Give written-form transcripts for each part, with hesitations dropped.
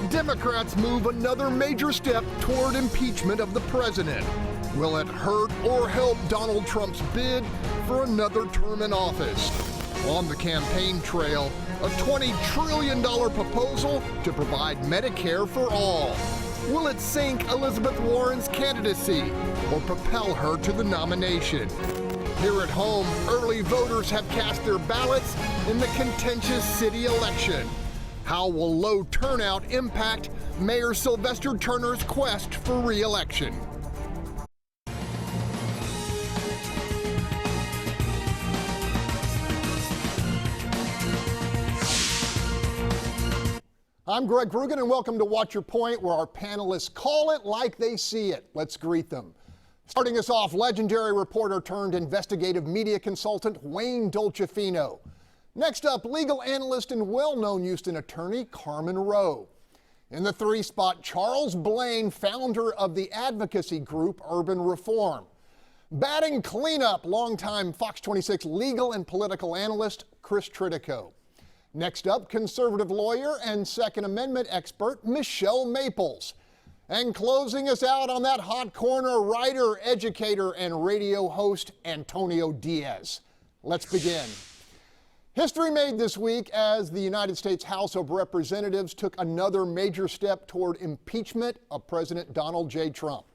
Democrats move another major step toward impeachment of the president. Will it hurt or help Donald Trump's bid for another term in office? On the campaign trail, a $20 trillion proposal to provide Medicare for all. Will it sink Elizabeth Warren's candidacy or propel her to the nomination? Here at home, early voters have cast their ballots in the contentious city election. How will low turnout impact Mayor Sylvester Turner's quest for re-election? I'm Greg Groogan, and welcome to Watch Your Point, where our panelists call it like they see it. Let's greet them. Starting us off, legendary reporter turned investigative media consultant Wayne Dolcefino. Next up, legal analyst and well-known Houston attorney Carmen Roe. In the 3 spot, Charles Blain, founder of the advocacy group Urban Reform. Batting cleanup, longtime Fox 26 legal and political analyst Chris Tritico. Next up, conservative lawyer and Second Amendment expert Michele Maples. And closing us out on that hot corner, writer, educator, and radio host Antonio Diaz. Let's begin. History made this week as the United States House of Representatives took another major step toward impeachment of President Donald J. Trump.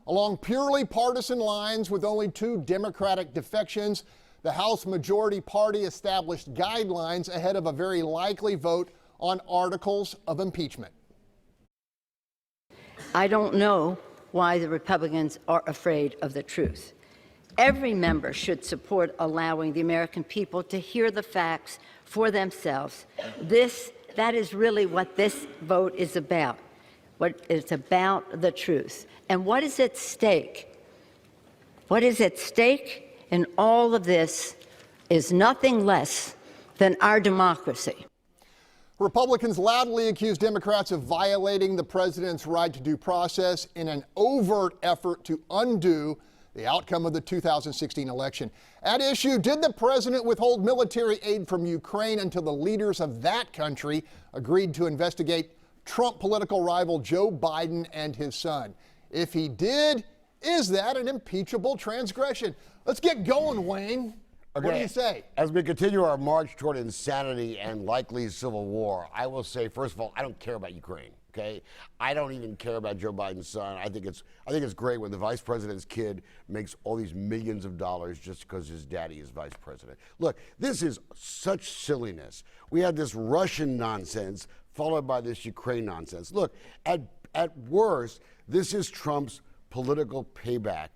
Along purely partisan lines with only 2 Democratic defections, the House Majority Party established guidelines ahead of a very likely vote on articles of impeachment. I don't know why the Republicans are afraid of the truth. Every member should support allowing the American people to hear the facts for themselves. That is really what this vote is about. It's about the truth. And what is at stake? What is at stake in all of this is nothing less than our democracy. Republicans loudly accuse Democrats of violating the president's right to due process in an overt effort to undo the outcome of the 2016 election. At issue, did the president withhold military aid from Ukraine until the leaders of that country agreed to investigate Trump political rival Joe Biden and his son? If he did, is that an impeachable transgression? Let's get going, Wayne. Okay. What do you say? As we continue our march toward insanity and likely civil war, I will say, first of all, I don't care about Ukraine. Okay, I don't even care about Joe Biden's son. I think it's great when the vice president's kid makes all these millions of dollars just because his daddy is vice president. Look, this is such silliness. We had this Russian nonsense followed by this Ukraine nonsense. Look, at worst, this is Trump's political payback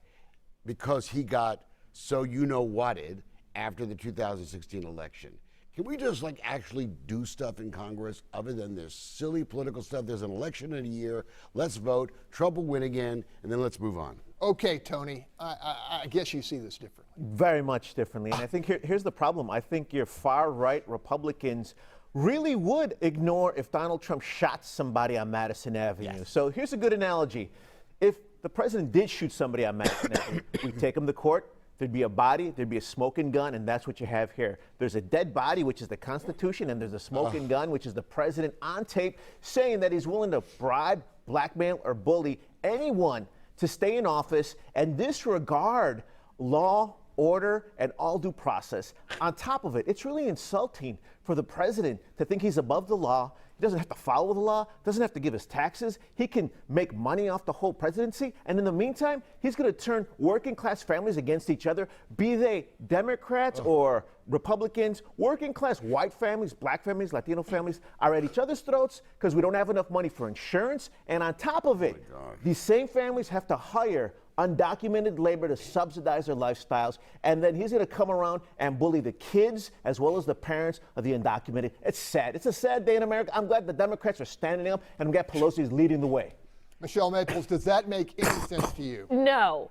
because he got so you-know-whatted after the 2016 election. Can we just actually do stuff in Congress other than this silly political stuff? There's an election in a year. Let's vote. Trump will win again, and then let's move on. Okay, Tony, I guess you see this differently. Very much differently. And I think here's the problem. I think your far-right Republicans really would ignore if Donald Trump shot somebody on Madison Avenue. Yes. So here's a good analogy. If the president did shoot somebody on Madison Avenue, we'd take him to court. There'd be a body, there'd be a smoking gun, and that's what you have here. There's a dead body, which is the Constitution, and there's a smoking gun, which is the president on tape saying that he's willing to bribe, blackmail, or bully anyone to stay in office and disregard law, order, and all due process. On top of it, it's really insulting for the president to think he's above the law. He doesn't have to follow the law, doesn't have to give his taxes. He can make money off the whole presidency. And in the meantime, he's going to turn working class families against each other, be they Democrats or Republicans. Working class white families, black families, Latino families are at each other's throats because we don't have enough money for insurance. And on top of it, these same families have to hire undocumented labor to subsidize their lifestyles, and then he's going to come around and bully the kids as well as the parents of the undocumented. It's sad. It's a sad day in America. I'm glad the Democrats are standing up, and I'm glad Pelosi is leading the way. Michele Maples, does that make any sense to you? No.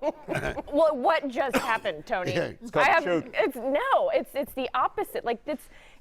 Well, what just happened, Tony? It's the opposite.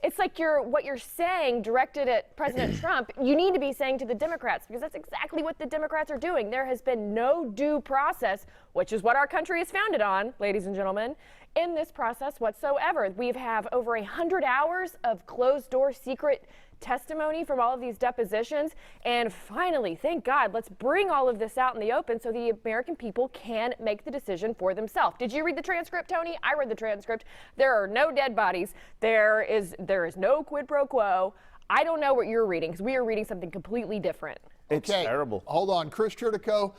It's like what you're saying directed at President Trump, you need to be saying to the Democrats, because that's exactly what the Democrats are doing. There has been no due process, which is what our country is founded on, ladies and gentlemen, in this process whatsoever. We have over 100 hours of closed-door secret testimony from all of these depositions. And finally, thank God, let's bring all of this out in the open so the American people can make the decision for themselves. Did you read the transcript, Tony? I read the transcript. There are no dead bodies. There is no quid pro quo. I don't know what you're reading, because we are reading something completely different. It's terrible. Hold on, Chris Tritico,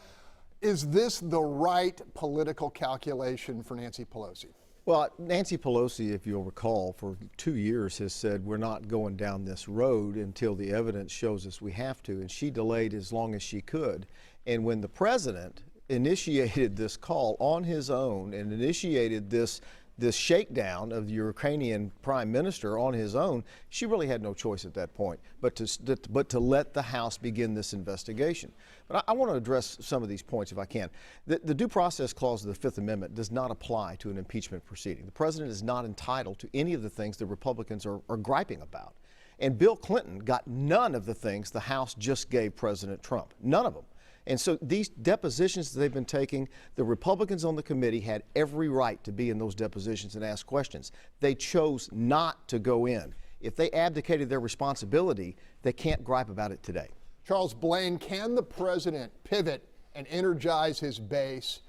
is this the right political calculation for Nancy Pelosi? Well, Nancy Pelosi, if you'll recall, for 2 years has said we're not going down this road until the evidence shows us we have to, and she delayed as long as she could. And when the president initiated this call on his own and initiated this shakedown of the Ukrainian prime minister on his own, she really had no choice at that point but to let the House begin this investigation. But I want to address some of these points if I can. The due process clause of the Fifth Amendment does not apply to an impeachment proceeding. The president is not entitled to any of the things the Republicans are griping about. And Bill Clinton got none of the things the House just gave President Trump. None of them. And so these depositions that they've been taking, the Republicans on the committee had every right to be in those depositions and ask questions. They chose not to go in. If they abdicated their responsibility, they can't gripe about it today. Charles Blain, can the president pivot and energize his base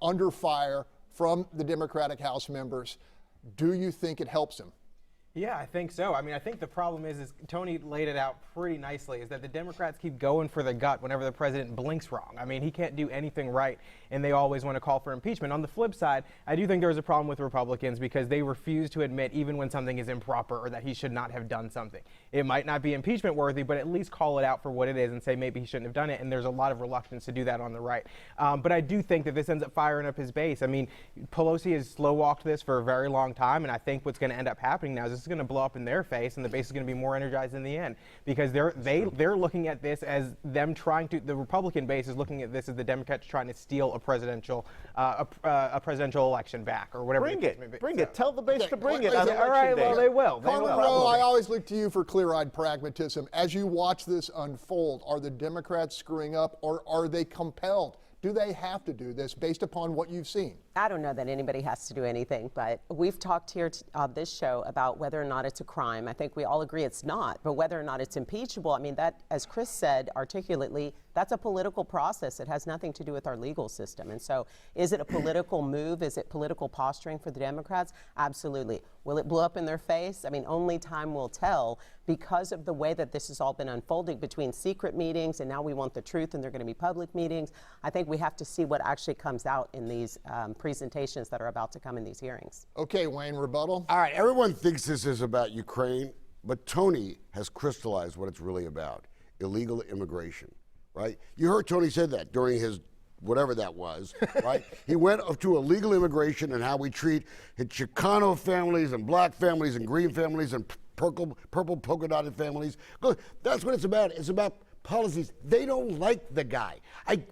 under fire from the Democratic House members? Do you think it helps him? Yeah, I think so. I mean, I think the problem is Tony laid it out pretty nicely, is that the Democrats keep going for the gut whenever the president blinks wrong. I mean, he can't do anything right, and they always want to call for impeachment. On the flip side, I do think there's a problem with Republicans because they refuse to admit even when something is improper or that he should not have done something. It might not be impeachment worthy, but at least call it out for what it is and say maybe he shouldn't have done it, and there's a lot of reluctance to do that on the right. But I do think that this ends up firing up his base. I mean, Pelosi has slow-walked this for a very long time, and I think what's going to end up happening now is this is going to blow up in their face, and the base is going to be more energized in the end because they're looking at this as them trying to. The Republican base is looking at this as the Democrats trying to steal a presidential election back or whatever. Bring it. Tell the base to bring it. All right. Well, they will. Carmen Roe, I always look to you for clear-eyed pragmatism. As you watch this unfold, are the Democrats screwing up, or are they compelled? Do they have to do this based upon what you've seen? I don't know that anybody has to do anything, but we've talked here on this show about whether or not it's a crime. I think we all agree it's not, but whether or not it's impeachable, I mean, that, as Chris said articulately, that's a political process. It has nothing to do with our legal system. And so is it a political move? Is it political posturing for the Democrats? Absolutely. Will it blow up in their face? I mean, only time will tell because of the way that this has all been unfolding between secret meetings and now we want the truth and they're going to be public meetings. I think we have to see what actually comes out in these presentations that are about to come in these hearings. Okay, Wayne, rebuttal. All right, everyone thinks this is about Ukraine, but Tony has crystallized what it's really about: illegal immigration, right? You heard Tony said that during his whatever that was, right? He went up to illegal immigration and how we treat Chicano families and black families and green families and purple polka dotted families. Look, that's what it's about. It's about policies. They don't like the guy.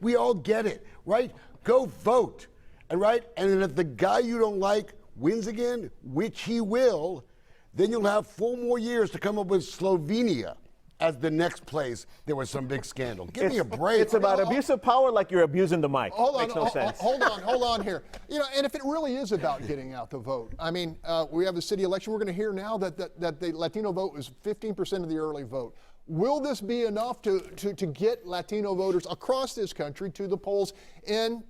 We all get it, right? Go vote. And right, and then if the guy you don't like wins again, which he will, then you'll have 4 more years to come up with Slovenia as the next place there was some big scandal. Give me a break. It's about abuse of power like you're abusing the mic. Makes no sense. Hold on here. You know, and if it really is about getting out the vote, I mean, we have the city election. We're going to hear now that the Latino vote was 15% of the early vote. Will this be enough to get Latino voters across this country to the polls in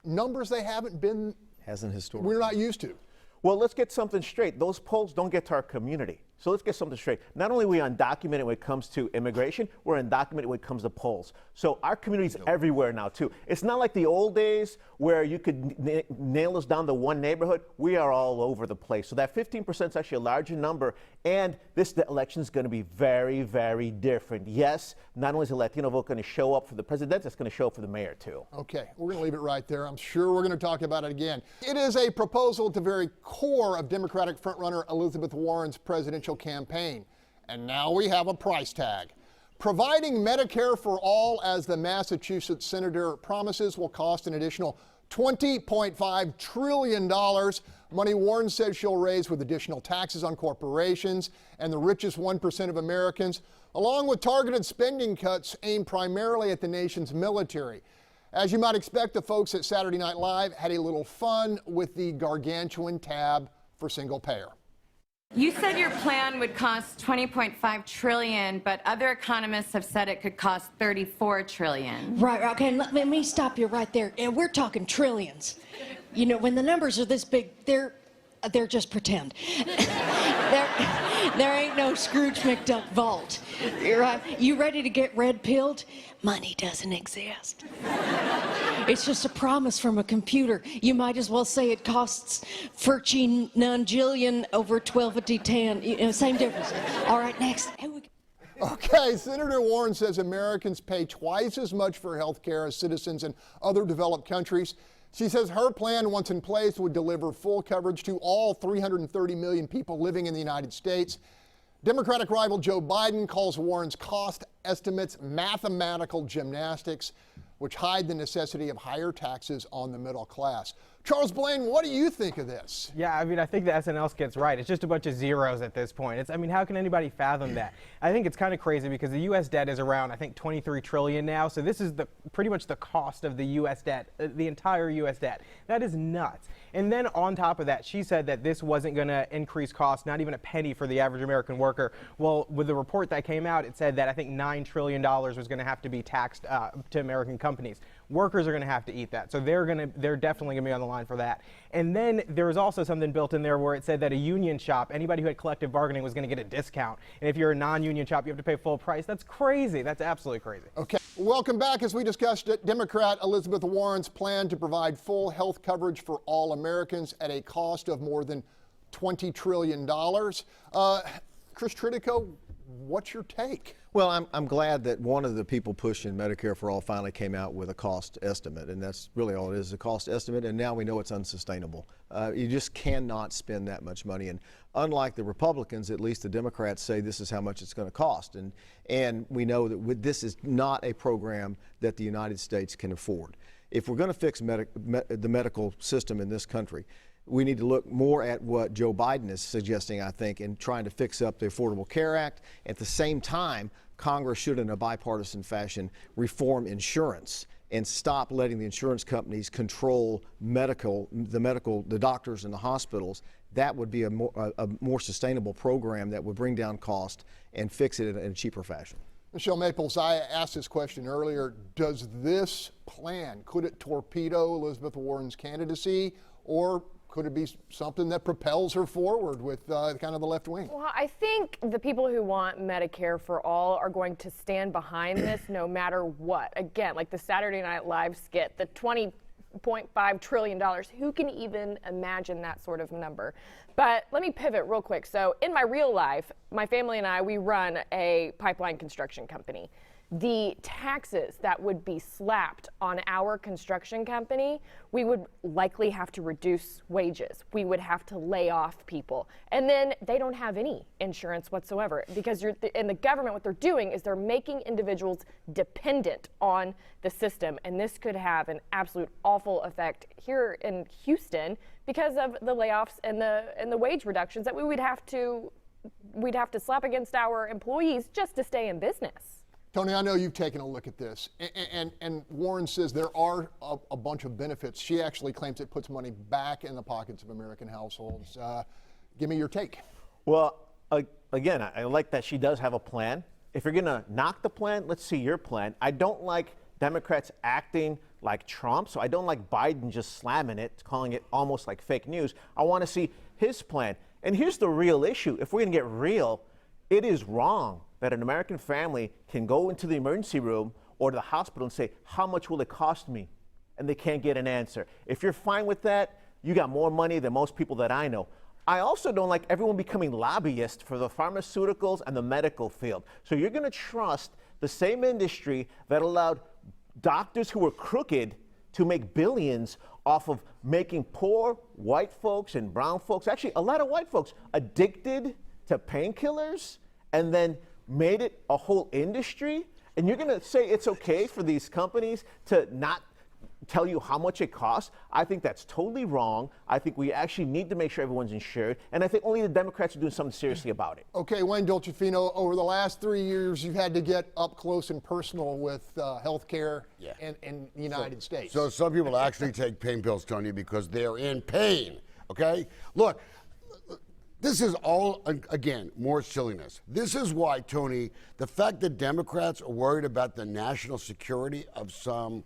numbers they haven't been? Hasn't historically. We're not used to. Well, let's get something straight. Those polls don't get to our community. So let's get something straight. Not only are we undocumented when it comes to immigration, we're undocumented when it comes to polls. So our community's everywhere now, too. It's not like the old days where you could nail us down to one neighborhood. We are all over the place. So that 15% is actually a larger number. And this election is going to be very, very different. Yes, not only is the Latino vote going to show up for the president, it's going to show up for the mayor, too. Okay, we're going to leave it right there. I'm sure we're going to talk about it again. It is a proposal at the very core of Democratic frontrunner Elizabeth Warren's presidential campaign. And now we have a price tag. Providing Medicare for all, as the Massachusetts senator promises, will cost an additional $20.5 trillion. Money Warren says she'll raise with additional taxes on corporations and the richest 1% of Americans, along with targeted spending cuts aimed primarily at the nation's military. As you might expect, the folks at Saturday Night Live had a little fun with the gargantuan tab for single payer. You said your plan would cost $20.5 trillion, but other economists have said it could cost $34 trillion. Right, okay, let me stop you right there. And we're talking trillions. You know, when the numbers are this big, they're just pretend. there ain't no Scrooge McDuck vault. You're right. You ready to get red-pilled? Money doesn't exist. It's just a promise from a computer. You might as well say it costs 14 nonjillion over 12/10. You know, same difference. All right, next. Okay, Senator Warren says Americans pay twice as much for health care as citizens in other developed countries. She says her plan, once in place, would deliver full coverage to all 330 million people living in the United States. Democratic rival Joe Biden calls Warren's cost estimates mathematical gymnastics, which hide the necessity of higher taxes on the middle class. Charles Blain, what do you think of this? Yeah, I mean, I think the SNL skit's right. It's just a bunch of zeros at this point. I mean, how can anybody fathom that? I think it's kind of crazy because the U.S. debt is around, I think, 23 trillion now. So this is pretty much the cost of the U.S. debt, the entire U.S. debt. That is nuts. And then on top of that, she said that this wasn't going to increase costs, not even a penny for the average American worker. Well, with the report that came out, it said that I think $9 trillion was going to have to be taxed to American companies. Workers are going to have to eat that. So they're definitely going to be on the line for that. And then there was also something built in there where it said that a union shop, anybody who had collective bargaining was going to get a discount. And if you're a non-union shop, you have to pay full price. That's crazy. That's absolutely crazy. Okay, welcome back. As we discussed, Democrat Elizabeth Warren's plan to provide full health coverage for all Americans at a cost of more than $20 trillion. Chris Tritico, what's your take? Well, I'm glad that one of the people pushing Medicare for All finally came out with a cost estimate, and that's really all it is, a cost estimate, and now we know it's unsustainable. You just cannot spend that much money, and unlike the Republicans, at least the Democrats say this is how much it's going to cost, and we know that this is not a program that the United States can afford. If we're going to fix the medical system in this country, we need to look more at what Joe Biden is suggesting, I think, in trying to fix up the Affordable Care Act. At the same time, Congress should, in a bipartisan fashion, reform insurance and stop letting the insurance companies control the doctors and the hospitals. That would be a more sustainable program that would bring down cost and fix it in a cheaper fashion. Michele Maples, I asked this question earlier. Does this plan, could it torpedo Elizabeth Warren's candidacy, or could it be something that propels her forward with kind of the left wing? Well, I think the people who want Medicare for all are going to stand behind this no matter what. Again, like the Saturday Night Live skit, the $20.5 trillion. Who can even imagine that sort of number? But let me pivot real quick. So in my real life, my family and I, we run a pipeline construction company. The taxes that would be slapped on our construction company, we would likely have to reduce wages. We would have to lay off people. And then they don't have any insurance whatsoever because in the government, what they're doing is they're making individuals dependent on the system. And this could have an absolute awful effect here in Houston because of the layoffs and the wage reductions that we'd have to slap against our employees just to stay in business. Tony, I know you've taken a look at this, and Warren says there are a bunch of benefits. She actually claims it puts money back in the pockets of American households. Give me your take. Well, again, I like that she does have a plan. If you're going to knock the plan, let's see your plan. I don't like Democrats acting like Trump, so I don't like Biden just slamming it, calling it almost like fake news. I want to see his plan. And here's the real issue. If we're going to get real, it is wrong that an American family can go into the emergency room or to the hospital and say, how much will it cost me? And they can't get an answer. If you're fine with that, you got more money than most people that I know. I also don't like everyone becoming lobbyists for the pharmaceuticals and the medical field. So you're going to trust the same industry that allowed doctors who were crooked to make billions off of making poor white folks and brown folks, actually a lot of white folks, addicted to painkillers, and then made it a whole industry. And you're going to say it's okay for these companies to not tell you how much it costs? I think that's totally wrong. I think we actually need to make sure everyone's insured. And I think only the Democrats are doing something seriously about it. Okay, Wayne Dolcefino, over the last 3 years, you've had to get up close and personal with health care in the United States. So some people actually take pain pills, Tony, because they're in pain, okay? Look, This is all, again, more silliness. This is why, Tony, the fact that Democrats are worried about the national security of some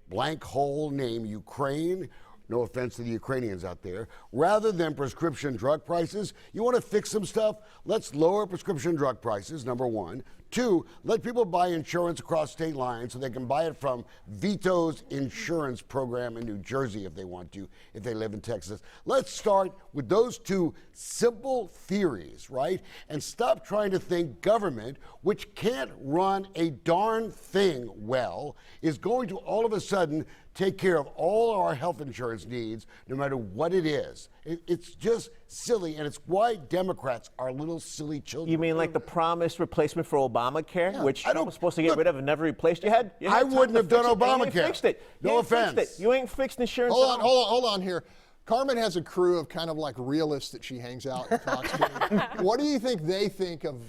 blank hole named Ukraine, no offense to the Ukrainians out there, rather than prescription drug prices. You want to fix some stuff? Let's lower prescription drug prices, number one. Two, let people buy insurance across state lines so they can buy it from Vito's insurance program in New Jersey if they want to, if they live in Texas. Let's start with those two simple theories, right? And stop trying to think government, which can't run a darn thing well, is going to all of a sudden take care of all our health insurance needs, no matter what it is. It's just silly, and it's why Democrats are little silly children. You mean like the promised replacement for Obamacare, Yeah, which I don't- Trump was supposed to get look, rid of and never replaced? You had I time wouldn't to have done fix it, and you ain't Obamacare. fixed it. No You ain't fixed offense. it. You ain't fixed insurance Hold at on, all. hold on here. Carmen has a crew of kind of like realists that she hangs out and talks to. What do you think they think of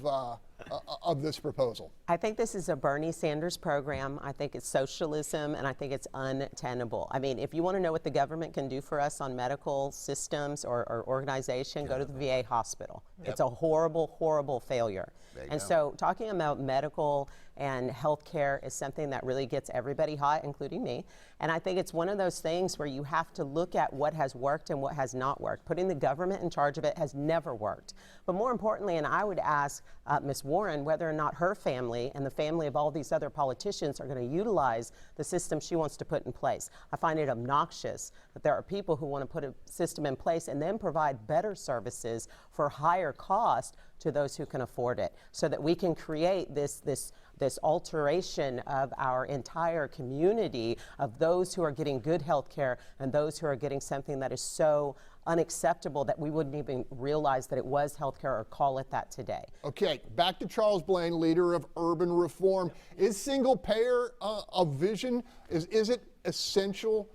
this proposal? I think this is a Bernie Sanders program. I think it's socialism, and I think it's untenable. I mean, if you want to know what the government can do for us on medical systems or organization, go to the VA hospital. Yep. It's a horrible, horrible failure. And so talking about medical and health care is something that really gets everybody hot, including me. And I think it's one of those things where you have to look at what has worked and what has not worked. Putting the government in charge of it has never worked. But more importantly, and I would ask Ms. Warren whether or not her family and the family of all these other politicians are going to utilize the system she wants to put in place. I find it obnoxious that there are people who want to put a system in place and then provide better services for higher cost to those who can afford it, so that we can create this alteration of our entire community of those who are getting good health care and those who are getting something that is so unacceptable that we wouldn't even realize that it was health care or call it that today. Okay, back to Charles Blain, leader of urban reform. Is single payer a vision? Is it essential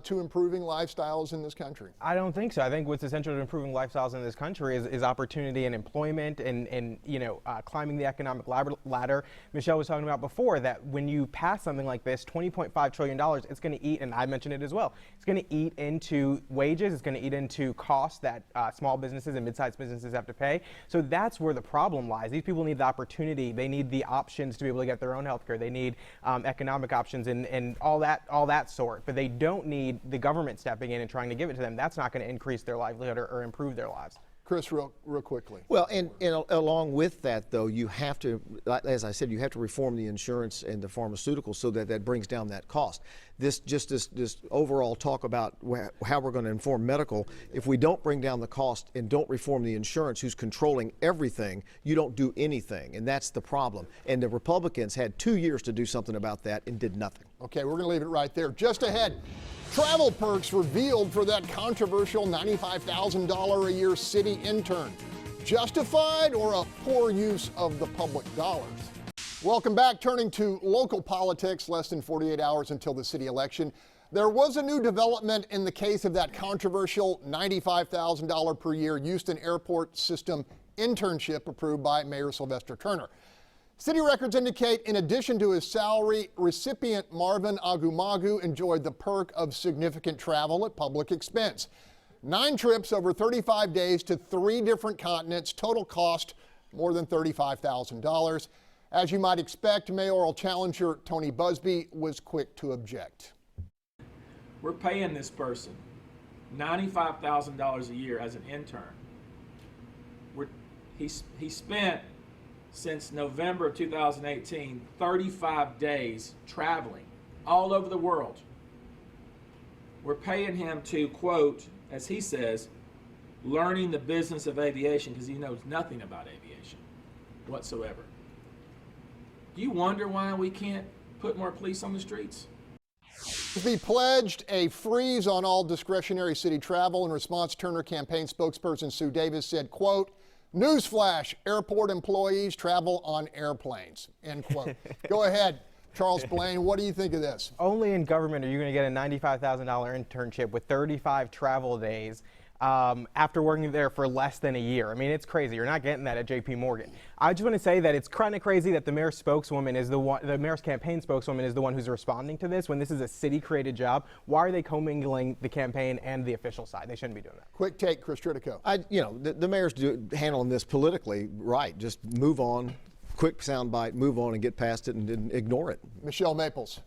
to improving lifestyles in this country? I don't think so. I think what's essential to improving lifestyles in this country is opportunity and employment and climbing the economic ladder. Michelle was talking about before that when you pass something like this, $20.5 trillion, it's going to eat, and I mentioned it as well, it's going to eat into wages, it's going to eat into costs that small businesses and mid-sized businesses have to pay. So that's where the problem lies. These people need the opportunity. They need the options to be able to get their own health care. They need economic options and all that sort, but they don't need the government stepping in and trying to give it to them. That's not going to increase their livelihood or improve their lives. Chris, real quickly. Well, and along with that, though, you have to, as I said, you have to reform the insurance and the pharmaceuticals so that brings down that cost. This overall talk about how we're going to inform medical, if we don't bring down the cost and don't reform the insurance, who's controlling everything, you don't do anything, and that's the problem. And the Republicans had 2 years to do something about that and did nothing. Okay, we're going to leave it right there. Just ahead, travel perks revealed for that controversial $95,000 a year city intern. Justified or a poor use of the public dollars? Welcome back. Turning to local politics, less than 48 hours until the city election. There was a new development in the case of that controversial $95,000 per year Houston Airport System internship approved by Mayor Sylvester Turner. City records indicate in addition to his salary, recipient Marvin Agumagu enjoyed the perk of significant travel at public expense. 9 trips over 35 days to 3 different continents, total cost more than $35,000. As you might expect, mayoral challenger Tony Busby was quick to object. We're paying this person $95,000 a year as an intern. He spent, since November of 2018, 35 days traveling all over the world. We're paying him to, quote, as he says, learning the business of aviation, because he knows nothing about aviation whatsoever. Do you wonder why we can't put more police on the streets? He pledged a freeze on all discretionary city travel. In response, Turner campaign spokesperson Sue Davis said, quote, "Newsflash, airport employees travel on airplanes," end quote. Go ahead, Charles Blain, what do you think of this? Only in government are you going to get a $95,000 internship with 35 travel days after working there for less than a year. I mean, it's crazy. You're not getting that at J.P. Morgan. I just want to say that it's kind of crazy that the mayor's spokeswoman is the mayor's campaign spokeswoman is the one who's responding to this when this is a city-created job. Why are they commingling the campaign and the official side? They shouldn't be doing that. Quick take, Chris Tritico. The mayor's handling this politically right. Just move on. Quick soundbite, move on and get past it and ignore it. Michele Maples.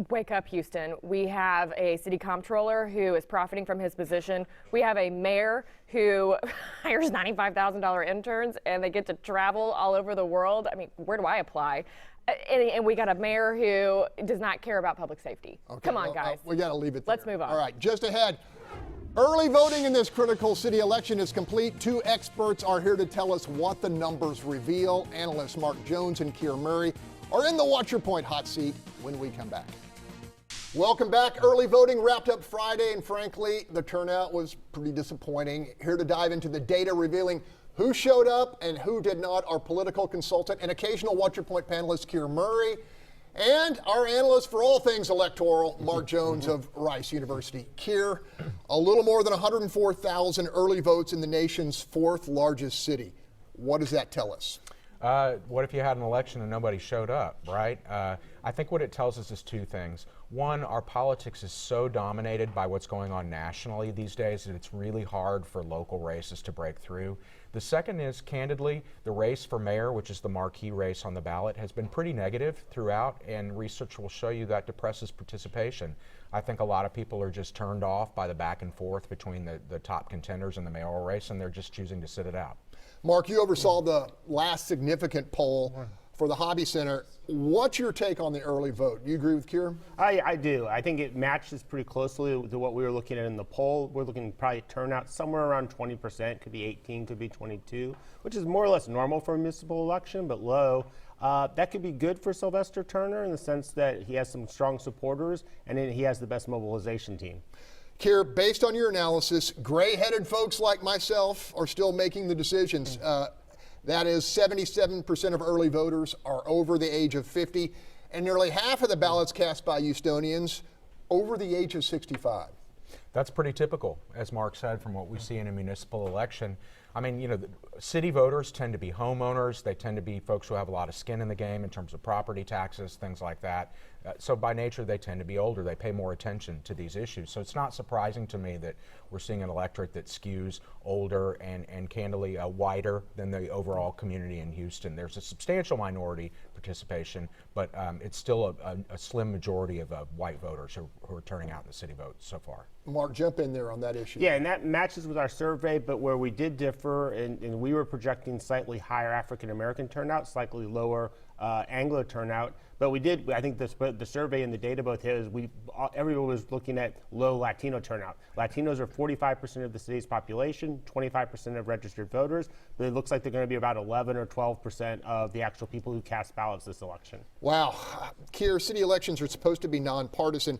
Wake up, Houston. We have a city comptroller who is profiting from his position. We have a mayor who hires $95,000 interns and they get to travel all over the world. I mean, where do I apply? And we got a mayor who does not care about public safety. Okay, come on, guys. We got to leave it there. Let's move on. All right, just ahead. Early voting in this critical city election is complete. Two experts are here to tell us what the numbers reveal. Analysts Mark Jones and Keir Murray are in the Watch Your Point hot seat when we come back. Welcome back. Early voting wrapped up Friday, and frankly, the turnout was pretty disappointing. Here to dive into the data revealing who showed up and who did not, our political consultant and occasional Watch Your Point panelist, Keir Murray, and our analyst for all things electoral, Mark Jones of Rice University. Keir, a little more than 104,000 early votes in the nation's fourth largest city. What does that tell us? What if you had an election and nobody showed up, right? I think what it tells us is two things. One, our politics is so dominated by what's going on nationally these days that it's really hard for local races to break through. The second is, candidly, the race for mayor, which is the marquee race on the ballot, has been pretty negative throughout, and research will show you that depresses participation. I think a lot of people are just turned off by the back and forth between the top contenders in the mayoral race, and they're just choosing to sit it out. Mark, you oversaw the last significant poll for the Hobby Center. What's your take on the early vote? Do you agree with Keir? I do. I think it matches pretty closely to what we were looking at in the poll. We're looking probably turnout somewhere around 20%, could be 18, could be 22, which is more or less normal for a municipal election, but low. That could be good for Sylvester Turner in the sense that he has some strong supporters and then he has the best mobilization team. Keir, based on your analysis, gray-headed folks like myself are still making the decisions. That is, 77% of early voters are over the age of 50, and nearly half of the ballots cast by Houstonians over the age of 65. That's pretty typical, as Mark said, from what we see in a municipal election. I mean, city voters tend to be homeowners. They tend to be folks who have a lot of skin in the game in terms of property taxes, things like that. So by nature, they tend to be older. They pay more attention to these issues. So it's not surprising to me that we're seeing an electorate that skews older and candidly wider than the overall community in Houston. There's a substantial minority participation, but it's still a slim majority of white voters who are turning out in the city vote so far. Mark, jump in there on that issue. Yeah, and that matches with our survey, but where we did differ, and we were projecting slightly higher African-American turnout, slightly lower Anglo turnout. But we did, I think the survey and the data both hit is everyone was looking at low Latino turnout. Latinos are 45% of the city's population, 25% of registered voters, but it looks like they're going to be about 11 or 12% of the actual people who cast ballots this election. Wow. Keir, city elections are supposed to be nonpartisan,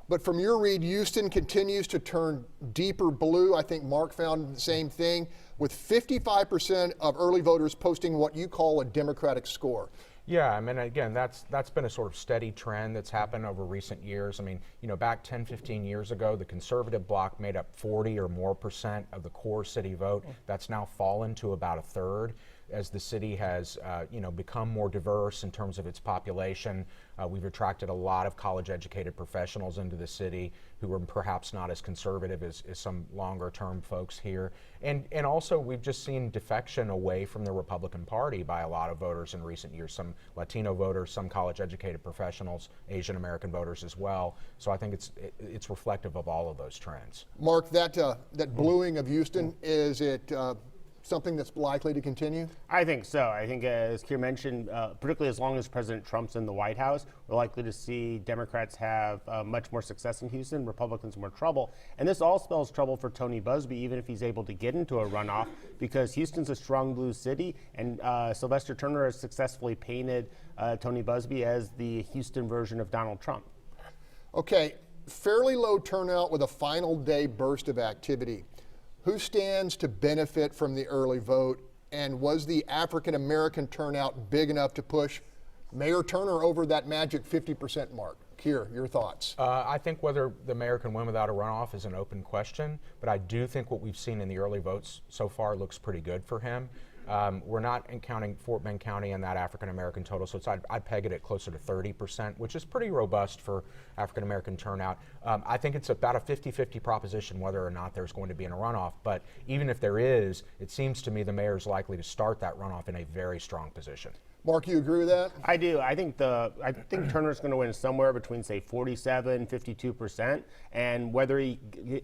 but from your read, Houston continues to turn deeper blue. I think Mark found the same thing, with 55% of early voters posting what you call a Democratic score. Yeah, I mean, again, that's been a sort of steady trend that's happened over recent years. I mean, back 10, 15 years ago, the conservative bloc made up 40 or more % of the core city vote. That's now fallen to about a third as the city has, become more diverse in terms of its population. We've attracted a lot of college-educated professionals into the city who are perhaps not as conservative as some longer-term folks here. And also, we've just seen defection away from the Republican Party by a lot of voters in recent years, some Latino voters, some college-educated professionals, Asian-American voters as well. So I think it's reflective of all of those trends. Mark, that bluing of Houston, is it something that's likely to continue? I think so. I think, as Keir mentioned, particularly as long as President Trump's in the White House, we're likely to see Democrats have much more success in Houston, Republicans more trouble. And this all spells trouble for Tony Buzbee, even if he's able to get into a runoff, because Houston's a strong blue city, and Sylvester Turner has successfully painted Tony Buzbee as the Houston version of Donald Trump. Okay, fairly low turnout with a final day burst of activity. Who stands to benefit from the early vote, and was the African-American turnout big enough to push Mayor Turner over that magic 50% mark. Kier, your thoughts? I think whether the mayor can win without a runoff is an open question, but I do think what we've seen in the early votes so far looks pretty good for him. We're not counting Fort Bend County in that African-American total, so I'd peg it at closer to 30%, which is pretty robust for African-American turnout. I think it's about a 50-50 proposition whether or not there's going to be a runoff, but even if there is, it seems to me the mayor's likely to start that runoff in a very strong position. Mark, you agree with that? I do. I think Turner's going to win somewhere between, say, 47, 52%, and whether he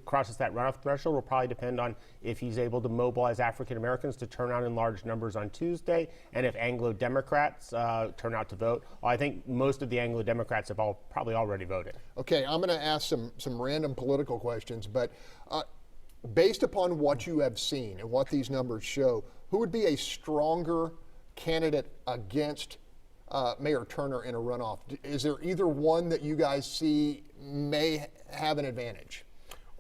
crosses that runoff threshold will probably depend on if he's able to mobilize African Americans to turn out in large numbers on Tuesday, and if Anglo Democrats turn out to vote. Well, I think most of the Anglo Democrats have probably already voted. Okay, I'm going to ask some random political questions, but based upon what you have seen and what these numbers show, who would be a stronger candidate against Mayor Turner in a runoff? Is there either one that you guys see may have an advantage?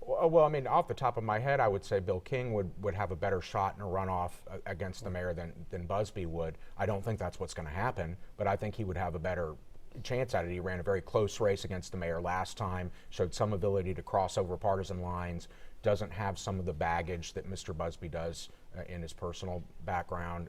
Well, I mean, off the top of my head, I would say Bill King would have a better shot in a runoff against the mayor than Busby would. I don't think that's what's going to happen, but I think he would have a better chance at it. He ran a very close race against the mayor last time, showed some ability to cross over partisan lines, doesn't have some of the baggage that Mr. Busby does in his personal background.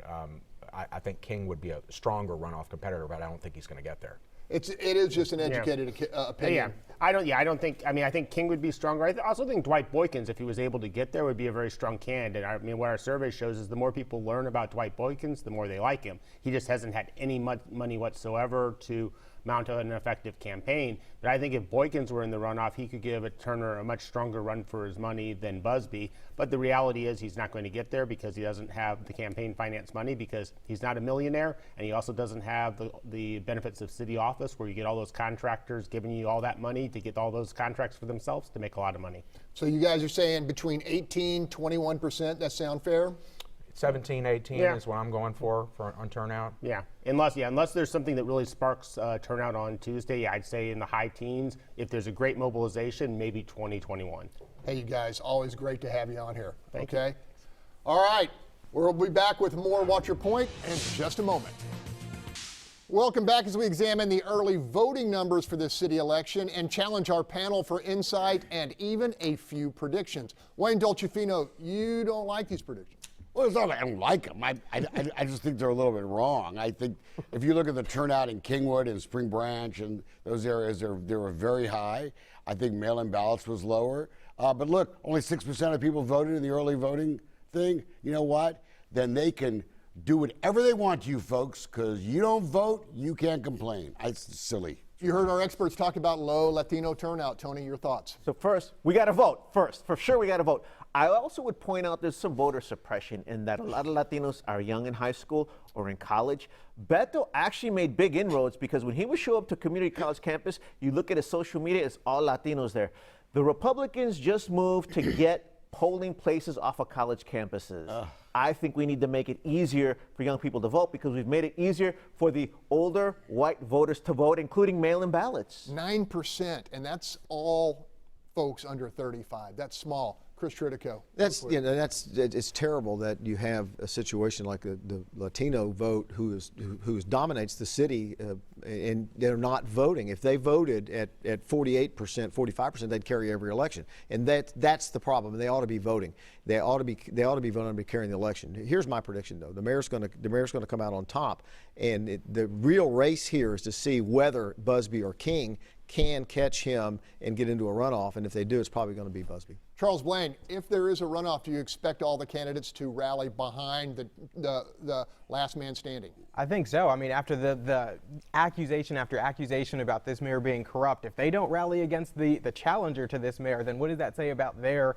I think King would be a stronger runoff competitor, but I don't think he's going to get there. It is just an educated opinion. I don't think. I mean, I think King would be stronger. I also think Dwight Boykins, if he was able to get there, would be a very strong candidate. I mean, what our survey shows is the more people learn about Dwight Boykins, the more they like him. He just hasn't had any money whatsoever to mount an effective campaign. But I think if Boykins were in the runoff, he could give Turner a much stronger run for his money than Busby. But the reality is he's not going to get there because he doesn't have the campaign finance money, because he's not a millionaire, and he also doesn't have the benefits of city office where you get all those contractors giving you all that money to get all those contracts for themselves to make a lot of money. So you guys are saying between 18, 21%, that sound fair? 17, 18 is what I'm going for on turnout. Yeah, unless there's something that really sparks turnout on Tuesday, I'd say in the high teens. If there's a great mobilization, maybe 20, 21. Hey, you guys, always great to have you on here. Thank you. Okay? All right, we'll be back with more Watch Your Point in just a moment. Welcome back as we examine the early voting numbers for this city election and challenge our panel for insight and even a few predictions. Wayne Dolcefino, you don't like these predictions. Well, it's not like I don't like them. I just think they're a little bit wrong. I think if you look at the turnout in Kingwood and Spring Branch and those areas, they were very high. I think mail-in ballots was lower. But look, only 6% of people voted in the early voting thing. You know what? Then they can do whatever they want to you folks, because you don't vote, you can't complain. It's silly. You heard our experts talk about low Latino turnout. Tony, your thoughts? So first, we got to vote. First, for sure, we got to vote. I also would point out there's some voter suppression in that a lot of Latinos are young in high school or in college. Beto actually made big inroads because when he would show up to community college campus, you look at his social media, it's all Latinos there. The Republicans just moved to get polling places off of college campuses. I think we need to make it easier for young people to vote because we've made it easier for the older white voters to vote, including mail-in ballots. 9%, and that's all folks under 35. That's small. Chris Tritico. It's terrible that you have a situation like the Latino vote who dominates the city and they're not voting. If they voted at 48%, 45%, they'd carry every election, and that's the problem. They ought to be voting. They ought to be voting and be carrying the election. Here's my prediction, though: the mayor's going to come out on top, and the real race here is to see whether Busby or King can catch him and get into a runoff, and if they do, it's probably going to be Busby. Charles Blain, if there is a runoff, do you expect all the candidates to rally behind the last man standing? I think so. I mean, after the accusation after accusation about this mayor being corrupt, if they don't rally against the challenger to this mayor, then what does that say about their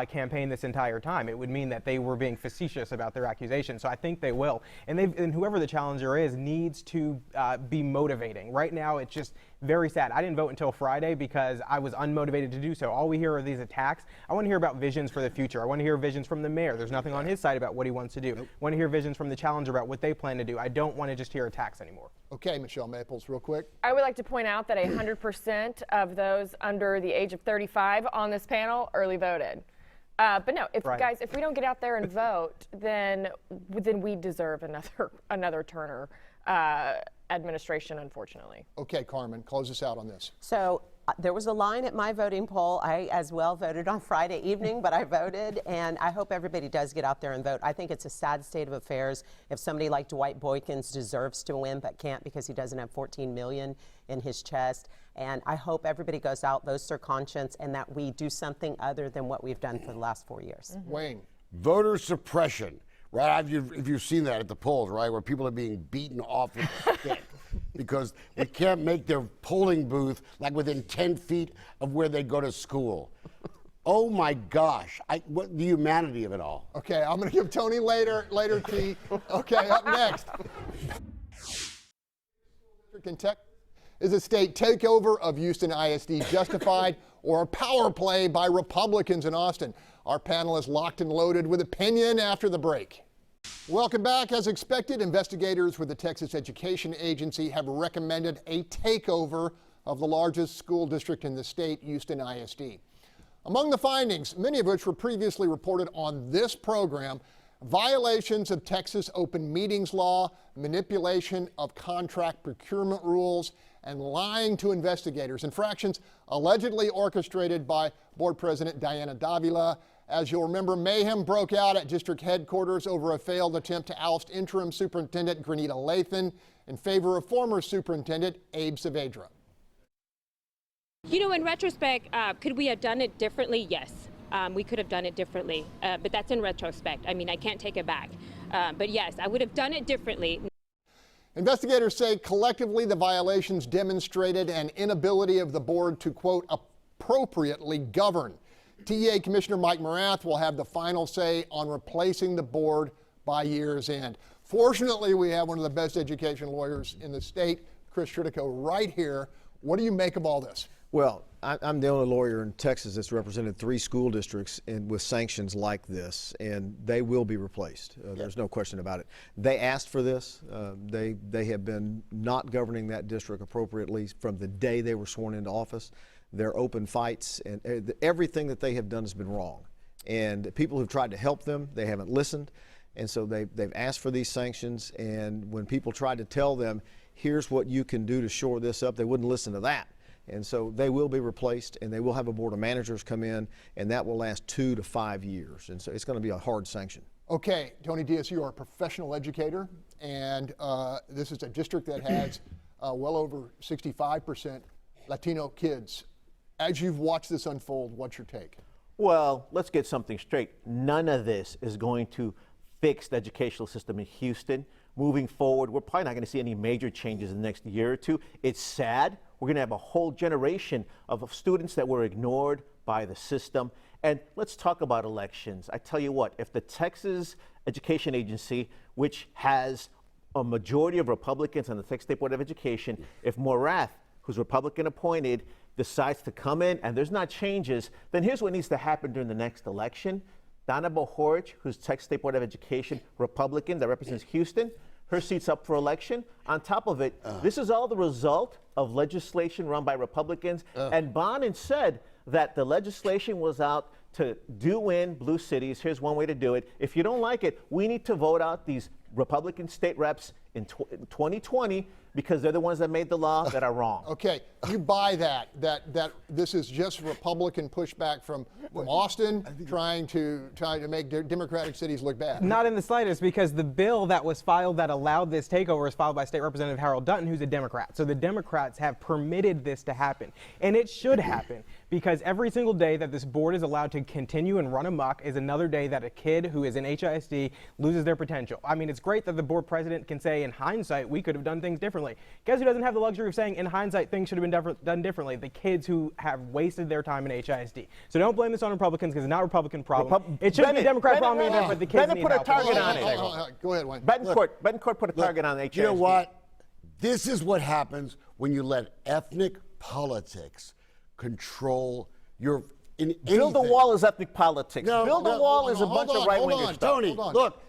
campaign this entire time? It would mean that they were being facetious about their accusation. So I think they will. And whoever the challenger is needs to be motivating. Right now, it's just very sad. I didn't vote until Friday because I was unmotivated to do so. All we hear are these attacks. I want to hear about visions for the future. I want to hear visions from the mayor. There's nothing on his side about what he wants to do. I want to hear visions from the challenger about what they plan to do. I don't want to just hear attacks anymore. Okay, Michele Maples, real quick. I would like to point out that 100% of those under the age of 35 on this panel early voted. But no, guys, if we don't get out there and vote, then we deserve another Turner. administration, unfortunately. Okay, Carmen, close us out on this. So there was a line at my voting poll. I as well voted on Friday evening, but I voted, and I hope everybody does get out there and vote. I think it's a sad state of affairs if somebody like Dwight Boykins deserves to win but can't because he doesn't have 14 million in his chest. And I hope everybody goes out, votes their conscience, and that we do something other than what we've done for the last 4 years. Wayne. Voter suppression, right? If you've seen that at the polls, right, where people are being beaten off with a stick because we can't make their polling booth like within 10 feet of where they go to school. Oh my gosh, what the humanity of it all. Okay, I'm going to give Tony later, T. Okay, up next. Kentucky. Is a state takeover of Houston ISD justified or a power play by Republicans in Austin? Our panelists locked and loaded with opinion after the break. Welcome back. As expected, investigators with the Texas Education Agency have recommended a takeover of the largest school district in the state, Houston ISD. Among the findings, many of which were previously reported on this program, violations of Texas open meetings law, manipulation of contract procurement rules, and lying to investigators, infractions allegedly orchestrated by Board President Diana Davila. As you'll remember, mayhem broke out at district headquarters over a failed attempt to oust interim superintendent Granita Lathan in favor of former superintendent Abe Saavedra. You know, in retrospect, could we have done it differently? Yes, we could have done it differently, but that's in retrospect. I mean, I can't take it back. But yes, I would have done it differently. Investigators say collectively the violations demonstrated an inability of the board to, quote, appropriately govern. TEA Commissioner Mike Morath will have the final say on replacing the board by year's end. Fortunately, we have one of the best education lawyers in the state, Chris Tritico, right here. What do you make of all this? Well, I'm the only lawyer in Texas that's represented 3 school districts with sanctions like this, and they will be replaced. There's no question about it. They asked for this. They have been not governing that district appropriately from the day they were sworn into office. They're open fights, and everything that they have done has been wrong. And people who've tried to help them, they haven't listened. And so they've asked for these sanctions, and when people tried to tell them, here's what you can do to shore this up, they wouldn't listen to that. And so they will be replaced, and they will have a board of managers come in, and that will last 2 to 5 years. And so it's going to be a hard sanction. Okay, Tony Diaz, you are a professional educator, and this is a district that has well over 65% Latino kids. As you've watched this unfold, what's your take? Well, let's get something straight. None of this is going to fix the educational system in Houston. Moving forward, we're probably not going to see any major changes in the next year or two. It's sad. We're going to have a whole generation of students that were ignored by the system. And let's talk about elections. I tell you what, if the Texas Education Agency, which has a majority of Republicans on the Texas State Board of Education, if Morath, who's Republican appointed, decides to come in and there's not changes, then here's what needs to happen during the next election. Donna Bohorich, who's Texas State Board of Education, Republican, that represents Houston, her seat's up for election. On top of it, this is all the result of legislation run by Republicans. And Bonin said that the legislation was out to do in blue cities. Here's one way to do it. If you don't like it, we need to vote out these Republican state reps in 2020 because they're the ones that made the law that are wrong. Okay, you buy that this is just Republican pushback from Austin trying to make Democratic cities look bad. Not in the slightest, because the bill that was filed that allowed this takeover was filed by State Representative Harold Dutton, who's a Democrat. So the Democrats have permitted this to happen, and it should happen, because every single day that this board is allowed to continue and run amok is another day that a kid who is in HISD loses their potential. I mean, it's great that the board president can say, in hindsight, we could have done things differently. Guess who doesn't have the luxury of saying, in hindsight, things should have been done differently? The kids who have wasted their time in HISD. So don't blame this on Republicans, because it's not a Republican problem. It shouldn't be a Democrat problem either, but the kids need put a help. target on it. Go ahead, Wayne. Betancourt put a target on HISD. You know what? This is what happens when you let ethnic politics control your Build the wall is ethnic politics. No, Build the wall is a bunch of right-wingers stuff. Tony, look,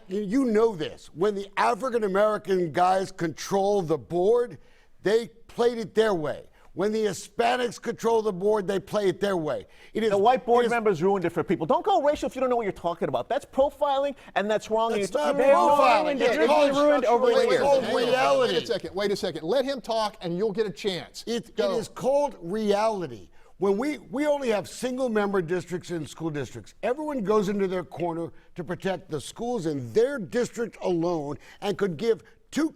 you know this. When the African American guys control the board, they played it their way. When the Hispanics control the board, they play it their way. The white board members ruined it for people. Don't go racial if you don't know what you're talking about. That's profiling, and that's wrong. That's not profiling. It's ruined over the years. Reality. Wait a second. Let him talk, and you'll get a chance. It is called reality. When we only have single-member districts in school districts, everyone goes into their corner to protect the schools in their district alone and could give two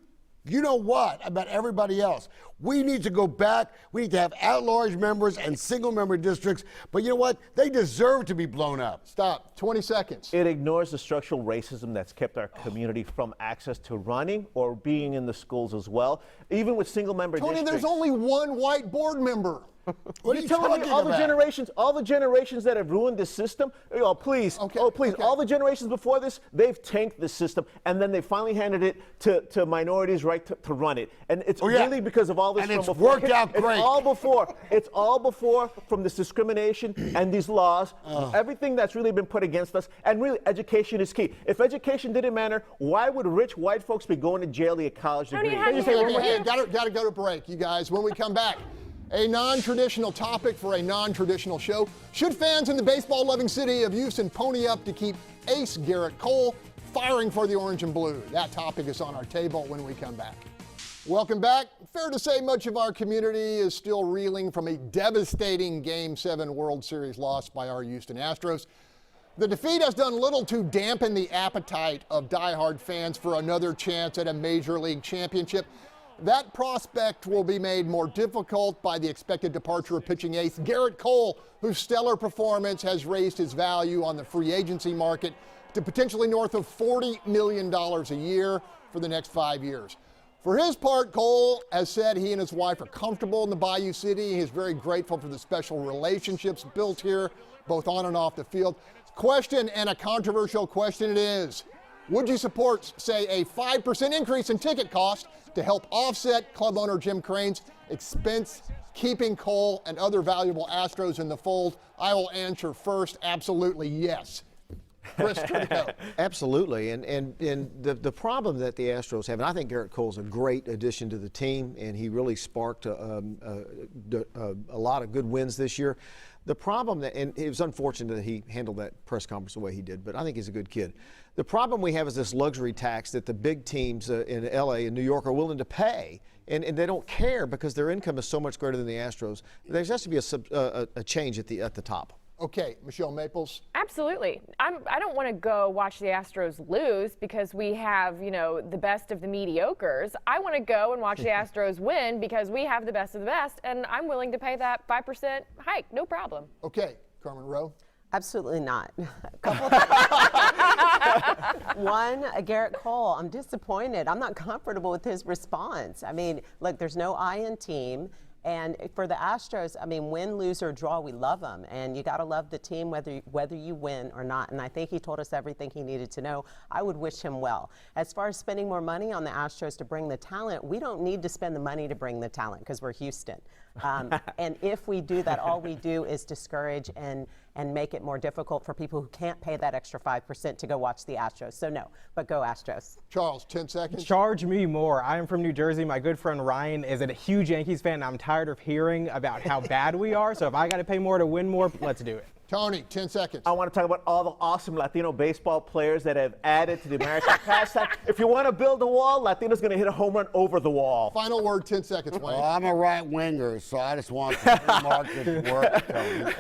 you know what about everybody else. We need to go back. We need to have at-large members and single-member districts. But you know what? They deserve to be blown up. Stop. 20 seconds. It ignores the structural racism that's kept our community from access to running or being in the schools as well. Even with single-member districts. Tony, there's only one white board member. What are you telling me all about? the generations that have ruined this system? Oh, please. Okay, Oh, please. okay. All the generations before this, they've tanked the system, and then they finally handed it to minorities' right to run it. And it's really because of all this And from it's before. worked out great. It's all before from this discrimination and these laws, everything that's really been put against us. And really, education is key. If education didn't matter, why would rich white folks be going to jail to get college degrees? Gotta go to break, you guys. When we come back, a non-traditional topic for a non-traditional show. Should fans in the baseball-loving city of Houston pony up to keep ace Garrett Cole firing for the orange and blue? That topic is on our table when we come back. Welcome back. Fair to say much of our community is still reeling from a devastating Game 7 World Series loss by our Houston Astros. The defeat has done little to dampen the appetite of diehard fans for another chance at a Major League championship. That prospect will be made more difficult by the expected departure of pitching ace Garrett Cole, whose stellar performance has raised his value on the free agency market to potentially north of $40 million a year for the next 5 years. For his part, Cole has said he and his wife are comfortable in the Bayou City. He is very grateful for the special relationships built here, both on and off the field. Question, and a controversial question it is. Would you support, say, a 5% increase in ticket cost to help offset club owner Jim Crane's expense keeping Cole and other valuable Astros in the fold? I will answer first, absolutely yes. Chris Tritico. Absolutely, and the problem that the Astros have, and I think Garrett Cole's a great addition to the team, and he really sparked a lot of good wins this year. The problem that, and it was unfortunate that he handled that press conference the way he did, but I think he's a good kid. The problem we have is this luxury tax that the big teams in LA and New York are willing to pay, and they don't care because their income is so much greater than the Astros. There has to be a change at the top. Okay, Michele Maples. Absolutely. I don't want to go watch the Astros lose because we have, the best of the mediocres. I want to go and watch the Astros win because we have the best of the best, and I'm willing to pay that 5% hike, no problem. Okay, Carmen Roe. Absolutely not. One, Garrett Cole, I'm disappointed. I'm not comfortable with his response. I mean, look, there's no I in team. And for the Astros, I mean, win, lose, or draw, we love them. And you got to love the team whether you win or not. And I think he told us everything he needed to know. I would wish him well. As far as spending more money on the Astros to bring the talent, we don't need to spend the money to bring the talent because we're Houston. And if we do that, all we do is discourage and make it more difficult for people who can't pay that extra 5% to go watch the Astros. So no, but go Astros. Charles, 10 seconds. Charge me more. I am from New Jersey. My good friend Ryan is a huge Yankees fan. I'm tired of hearing about how bad we are. So if I got to pay more to win more, let's do it. Tony, 10 seconds. I want to talk about all the awesome Latino baseball players that have added to the American pastime. If you want to build a wall, Latino's going to hit a home run over the wall. Final word, 10 seconds, Wayne. Well, I'm a right winger, so I just want the market to work, Tony.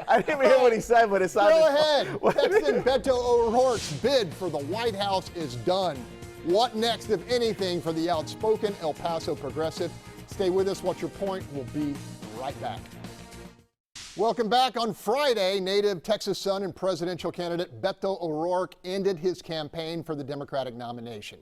I didn't even hear what he said, but it sounded Go ahead. Texan Beto O'Rourke's bid for the White House is done. What next, if anything, for the outspoken El Paso progressive? Stay with us. What's your point? We'll be right back. Welcome back. On Friday, native Texas son and presidential candidate Beto O'Rourke ended his campaign for the Democratic nomination.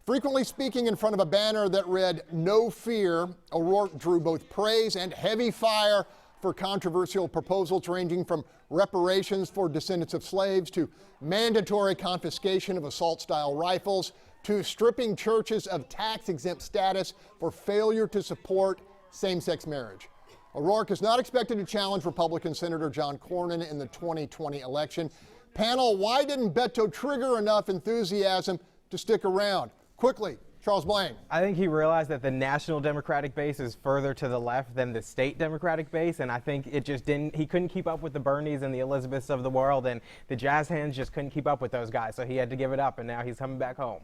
Frequently speaking in front of a banner that read, "No Fear," O'Rourke drew both praise and heavy fire for controversial proposals ranging from reparations for descendants of slaves to mandatory confiscation of assault-style rifles to stripping churches of tax-exempt status for failure to support same-sex marriage. O'Rourke is not expected to challenge Republican Senator John Cornyn in the 2020 election. Panel, why didn't Beto trigger enough enthusiasm to stick around? Quickly, Charles Blain. I think he realized that the national Democratic base is further to the left than the state Democratic base, and I think it just he couldn't keep up with the Bernies and the Elizabeths of the world, and the jazz hands just couldn't keep up with those guys, so he had to give it up, and now he's coming back home.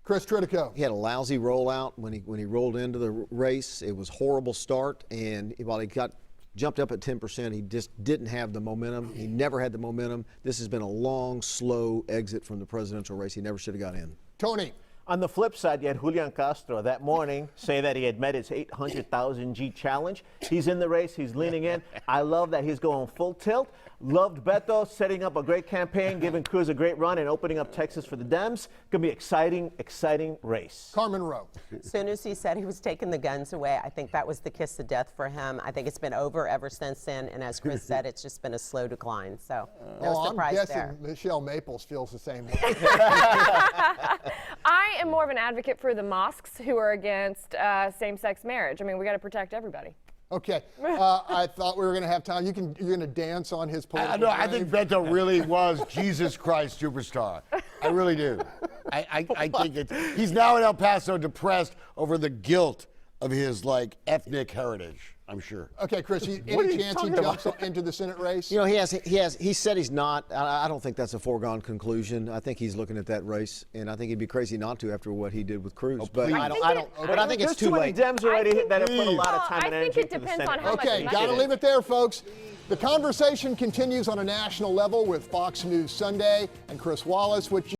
Chris Tritico. He had a lousy rollout when he rolled into the race. It was a horrible start, and while he jumped up at 10%, he just didn't have the momentum. He never had the momentum. This has been a long, slow exit from the presidential race. He never should have got in. Tony. On the flip side, you had Julian Castro that morning say that he had met his 800,000 G challenge. He's in the race. He's leaning in. I love that he's going full tilt. Loved Beto setting up a great campaign, giving Cruz a great run and opening up Texas for the Dems. Going to be exciting, exciting race. Carmen Roe. As soon as he said he was taking the guns away, I think that was the kiss of death for him. I think it's been over ever since then. And as Chris said, it's just been a slow decline. So no surprise I'm guessing there. Michele Maples feels the same way. I am more of an advocate for the mosques who are against same-sex marriage. I mean, we got to protect everybody. Okay, I thought we were going to have time. You're going to dance on his political I think Beto really was Jesus Christ superstar. I really do. I think he's now in El Paso depressed over the guilt of his ethnic heritage. I'm sure. Okay, Chris, any chance he jumps into the Senate race? You know, he said he's not. I don't think that's a foregone conclusion. I think he's looking at that race, and I think he'd be crazy not to after what he did with Cruz. But I think it's too late. Dems already that have put a lot of time and energy into the Senate. I think it depends on how much Okay, got to leave it there, folks. The conversation continues on a national level with Fox News Sunday and Chris Wallace, which